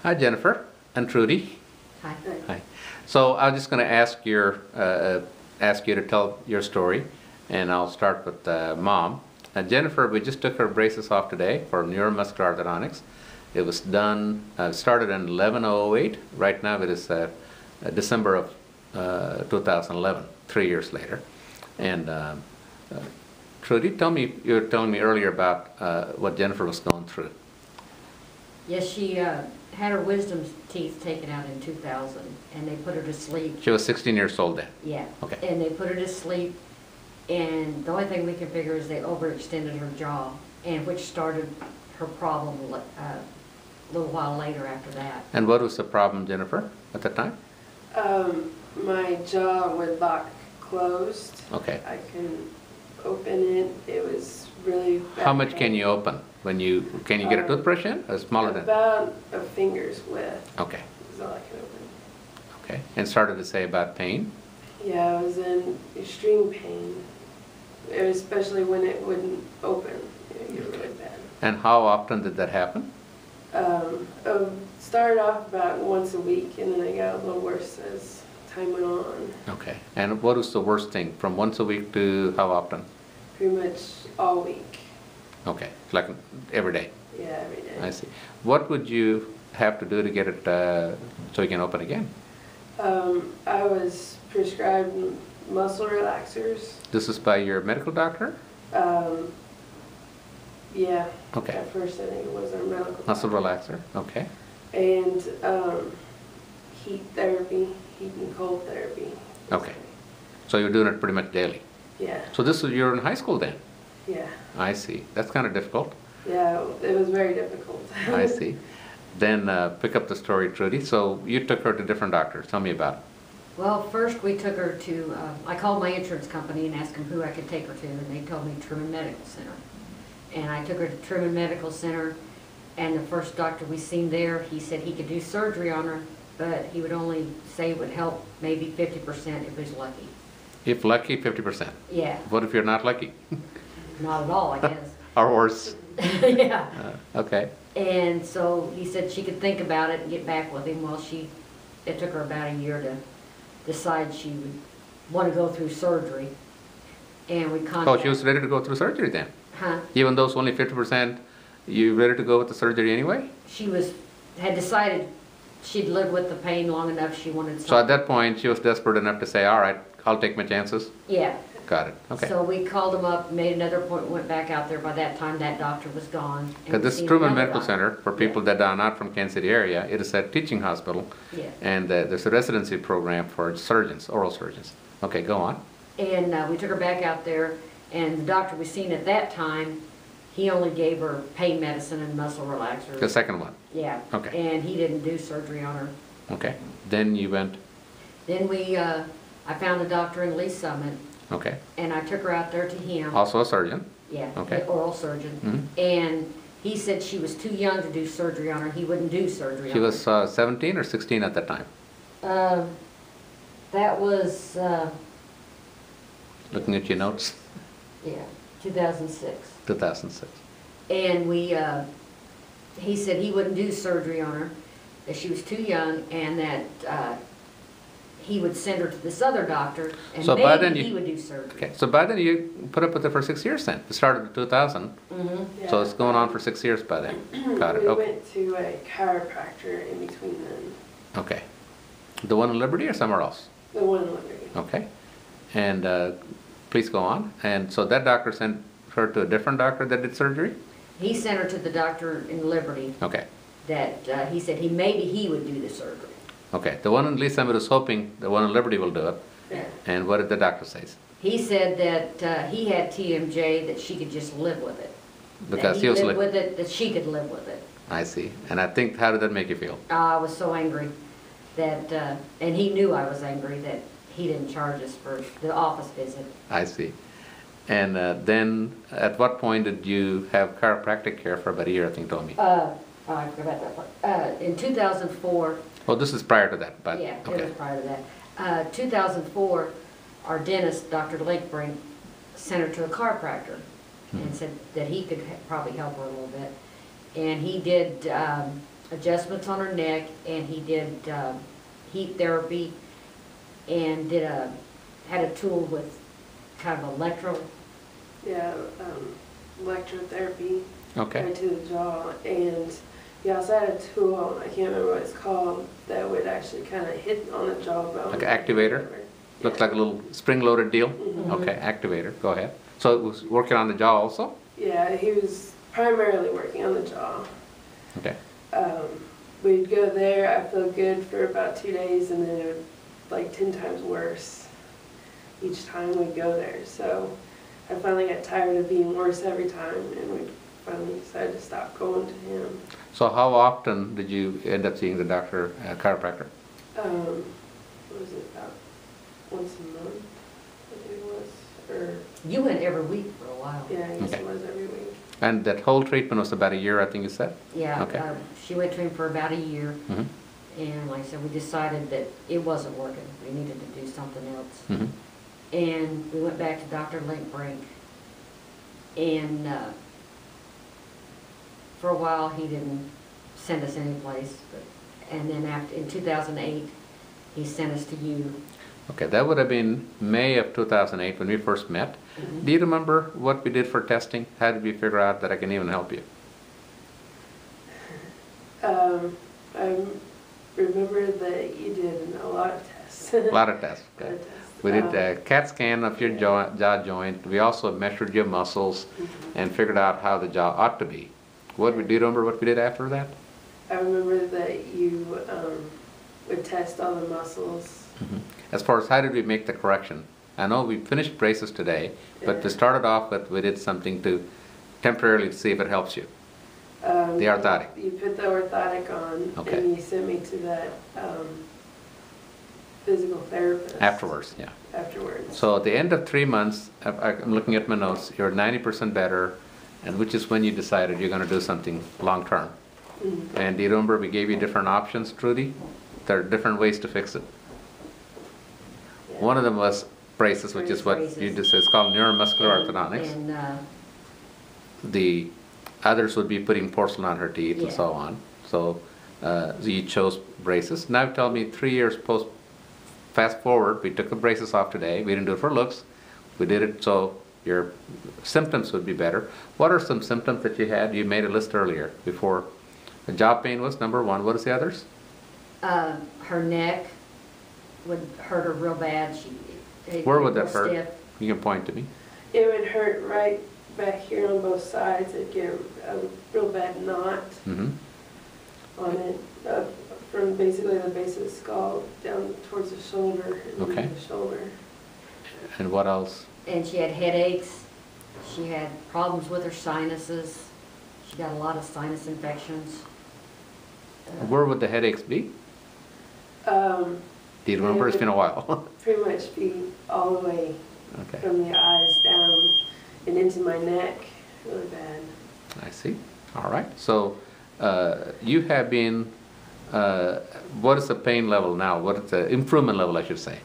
Hi, Jennifer and Trudy. Hi. Hi. So I'm just going to ask you to tell your story, and I'll start with Mom. Jennifer, we just took her braces off today for neuromuscular orthodontics. It was done, started in 11/08. Right now it is December of 2011, 3 years later. And Trudy, you were telling me earlier about what Jennifer was going through. Yes, she had her wisdom teeth taken out in 2000, and they put her to sleep. She was 16 years old then? Yeah. Okay. And they put her to sleep, and the only thing we can figure is they overextended her jaw, and which started her problem a little while later after that. And what was the problem, Jennifer, at the time? My jaw would lock closed. Okay. I couldn't open it. It was really bad. How much can you open? Can you get a toothbrush in? Or smaller than? About a finger's width. Okay. Is all I could open. Okay. And started to say about pain? Yeah, I was in extreme pain. Especially when it wouldn't open. It would get really bad. And how often did that happen? It started off about once a week, and then it got a little worse as time went on. Okay. And what was the worst thing? From once a week to how often? Pretty much all week. Okay. Like every day? Yeah, every day. I see. What would you have to do to get it so you can open again? I was prescribed muscle relaxers. This is by your medical doctor? Yeah. Okay. At first I think it was our medical Muscle doctor. relaxer? Okay. And heat therapy, heat and cold therapy. Okay. So you're doing it pretty much daily? Yeah. So you're in high school then? Yeah. I see. That's kind of difficult. Yeah, it was very difficult. I see. Then pick up the story, Trudy. So you took her to different doctors. Tell me about it. Well, first we took her to, I called my insurance company and asked them who I could take her to, and they told me Truman Medical Center. And I took her to Truman Medical Center, and the first doctor we seen there, he said he could do surgery on her, but he would only say it would help maybe 50% if he's lucky. If lucky, 50%. Yeah, What if you're not lucky? not at all, I guess. Or worse? Yeah. Okay. And so he said she could think about it and get back with him. Well, it took her about a year to decide she would want to go through surgery. And we contacted... Oh, she was ready to go through surgery then? Huh? Even though it's only 50%, you ready to go with the surgery anyway? She had decided she'd live with the pain long enough. She wanted something. So at that point, she was desperate enough to say, all right, I'll take my chances? Yeah. Got it. Okay. So we called him up, made another appointment, went back out there. By that time, that doctor was gone. Because this Truman Medical Center, for people that are not from Kansas City area, it is a teaching hospital. Yeah. And there's a residency program for surgeons, oral surgeons. Okay, go on. And we took her back out there, and the doctor we seen at that time, he only gave her pain medicine and muscle relaxers. The second one. Yeah. Okay. And he didn't do surgery on her. Okay. Then you went. Then I found a doctor in Lee Summit, Okay. and I took her out there to him. Also a surgeon. Yeah, Okay. the oral surgeon. Mhm. And he said she was too young to do surgery on her. He wouldn't do surgery on She her. was 17 or 16 at that time? That was, Looking at your notes. yeah, 2006. 2006. And he said he wouldn't do surgery on her, that she was too young, and that he would send her to this other doctor, and So by then maybe you- he would do surgery. Okay. So by then you put up with it for 6 years then. It started in 2000. Mm-hmm. So it's going on for 6 years by then. Got it. We Okay. went to a chiropractor in between then. Okay. The one in Liberty or somewhere else? The one in Liberty. Okay. And please go on. And so that doctor sent her to a different doctor that did surgery? He sent her to the doctor in Liberty Okay. that he said maybe he would do the surgery. Okay. The one in Lee Summit is hoping the one in Liberty will do it. Yeah. And what did the doctor say? He said that he had TMJ, that she could just live with it. Because that he he was lived like, with it, that she could live with it. I see. And I think, how did that make you feel? I was so angry that, and he knew I was angry that he didn't charge us for the office visit. I see. And then at what point did you have chiropractic care for about a year, I think you told me? I forgot about that part. In 2004, Oh, this is prior to that, but yeah, it okay. was prior to that. 2004, our dentist, Dr. Lakebrink, sent her to a chiropractor and said that he could probably help her a little bit. And he did adjustments on her neck, and he did heat therapy, and had a tool with kind of Yeah, electrotherapy Okay. right to the jaw, and he also had a tool, I can't remember what it's called, that would actually kind of hit on the jawbone. Like an activator? Looks like a little spring-loaded deal? Mhm. Okay, activator, go ahead. So it was working on the jaw also? Yeah, he was primarily working on the jaw. Okay. We'd go there, I feel good for about 2 days, and then it would like 10 times worse each time we'd go there. So I finally got tired of being worse every time, and we finally decided to stop going to him. So how often did you end up seeing the doctor, chiropractor? What was it, about once a month, I think it was, or, You went every week for a while. yeah, I guess Okay. it was every week. And that whole treatment was about a year, I think you said? Yeah, Okay. she went to him for about a year, Mm-hmm. and like I said, we decided that it wasn't working. We needed to do something else. Mm-hmm. And we went back to Dr. Linkbrink, and for a while, he didn't send us anyplace, and then in 2008, he sent us to you. Okay, that would have been May of 2008 when we first met. Mhm. Do you remember what we did for testing? How did we figure out that I can even help you? I remember that you did a lot of tests. A lot of tests. A lot Okay. of tests. We did a CAT scan of your jaw joint. We also measured your muscles Mhm. and figured out how the jaw ought to be. What do you remember what we did after that? I remember that you would test all the muscles. As far as how did we make the correction? I know we finished braces today, but Yeah. to start it off with, we did something to temporarily see if it helps you. The orthotic. You put the orthotic on, Okay. and you sent me to that physical therapist. Afterwards, yeah. Afterwards. So at the end of 3 months, I'm looking at my notes, you're 90% better, and which is when you decided you're going to do something long-term. Mhm. And do you remember we gave you different options, Trudy? There are different ways to fix it. Yeah. One of them was braces, which is what you Braces. just said. It's called neuromuscular orthodontics. And The others would be putting porcelain on her teeth and Yeah. so on. So you chose braces. Now tell me, 3 years post, fast forward, we took the braces off today. We didn't do it for looks. We did it so your symptoms would be better. What are some symptoms that you had? You made a list earlier before. The jaw pain was number one. What is the others? her neck would hurt her real bad. Where would that real hurt? stiff. You can point to me. It would hurt right back here on both sides. It'd get a real bad knot Mm-hmm. on it, from basically the base of the skull down towards the shoulder. And Okay. The shoulder. And what else? And she had headaches. She had problems with her sinuses. She got a lot of sinus infections. Where would the headaches be? Um, Do you remember? It's been a while. pretty much be all the way Okay, from the eyes down and into my neck, really bad. I see. All right. So you have been, what is the pain level now? What is the improvement level, I should say?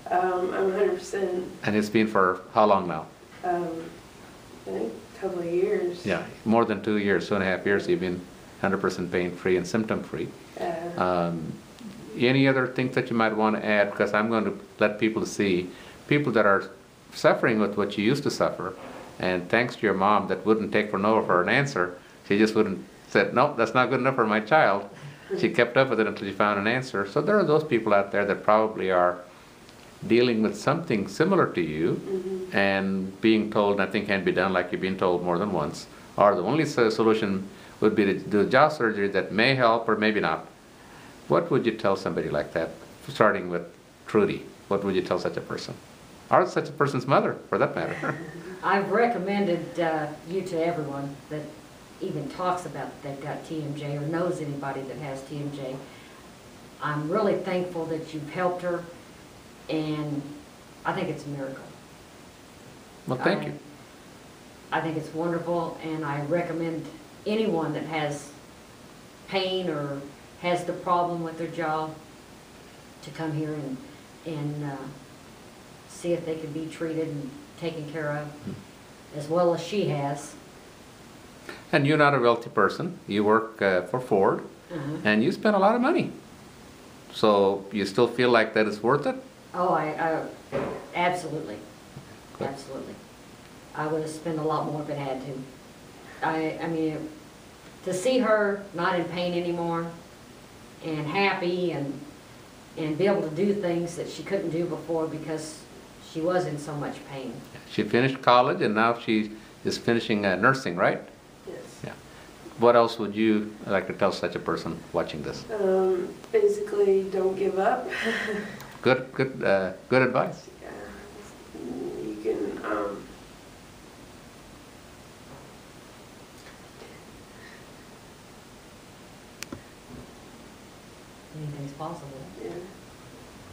I'm 100%, And it's been for how long now? I think a couple of years. Yeah, more than 2 years, 2.5 years, you've been 100% pain-free and symptom-free. Any other things that you might want to add? Because I'm going to let people see, people that are suffering with what you used to suffer, and thanks to your mom that wouldn't take for no for an answer, she just wouldn't said, nope, that's not good enough for my child. She kept up with it until she found an answer. So there are those people out there that probably are dealing with something similar to you, Mhm. and being told nothing can be done, like you've been told more than once, or the only solution would be to do jaw surgery that may help or maybe not. What would you tell somebody like that, starting with Trudy? What would you tell such a person? Or such a person's mother, for that matter? I've recommended you to everyone that even talks about that they've got TMJ or knows anybody that has TMJ. I'm really thankful that you've helped her, and I think it's a miracle. Well, thank you. I think it's wonderful, and I recommend anyone that has pain or has the problem with their jaw to come here and see if they can be treated and taken care of, as well as she has. And you're not a wealthy person. You work for Ford, and you spent a lot of money. So you still feel like that is worth it? Oh, I absolutely, absolutely. I would have spent a lot more if it had to. I mean, to see her not in pain anymore and happy and be able to do things that she couldn't do before because she was in so much pain. She finished college and now she is finishing nursing, right? Yes. Yeah. What else would you like to tell such a person watching this? Basically, don't give up. Good advice. Yeah. You can, Anything's possible. yeah.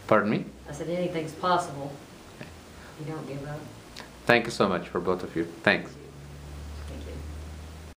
Pardon me? I said anything's possible. You don't give up. Thank you so much for both of you. Thanks.